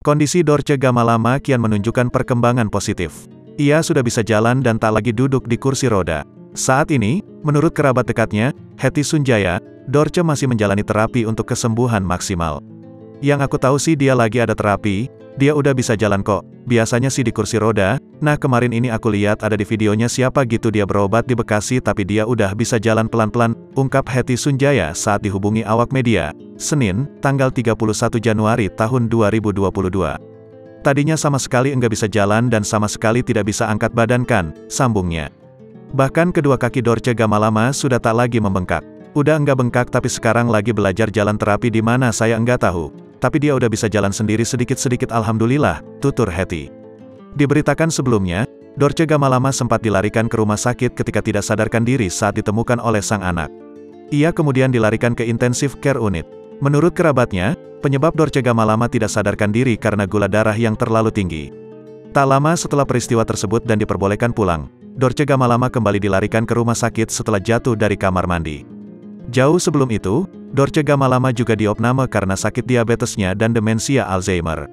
Kondisi Dorce Gamalama kian menunjukkan perkembangan positif. Ia sudah bisa jalan dan tak lagi duduk di kursi roda. Saat ini, menurut kerabat dekatnya, Hetty Sunjaya, Dorce masih menjalani terapi untuk kesembuhan maksimal. Yang aku tahu sih dia lagi ada terapi, dia udah bisa jalan kok, biasanya sih di kursi roda. Nah kemarin ini aku lihat ada di videonya siapa gitu dia berobat di Bekasi tapi dia udah bisa jalan pelan-pelan, ungkap Hetty Sunjaya saat dihubungi awak media, Senin, tanggal 31 Januari tahun 2022. Tadinya sama sekali enggak bisa jalan dan sama sekali tidak bisa angkat badan kan, sambungnya. Bahkan kedua kaki Dorce Gamalama sudah tak lagi membengkak. Udah enggak bengkak tapi sekarang lagi belajar jalan terapi di mana saya enggak tahu. Tapi dia udah bisa jalan sendiri sedikit-sedikit alhamdulillah, tutur Hetty. Diberitakan sebelumnya, Dorce Gamalama sempat dilarikan ke rumah sakit ketika tidak sadarkan diri saat ditemukan oleh sang anak. Ia kemudian dilarikan ke intensive care unit. Menurut kerabatnya, penyebab Dorce Gamalama tidak sadarkan diri karena gula darah yang terlalu tinggi. Tak lama setelah peristiwa tersebut dan diperbolehkan pulang, Dorce Gamalama kembali dilarikan ke rumah sakit setelah jatuh dari kamar mandi. Jauh sebelum itu, Dorce Gamalama juga diopname karena sakit diabetesnya dan demensia Alzheimer.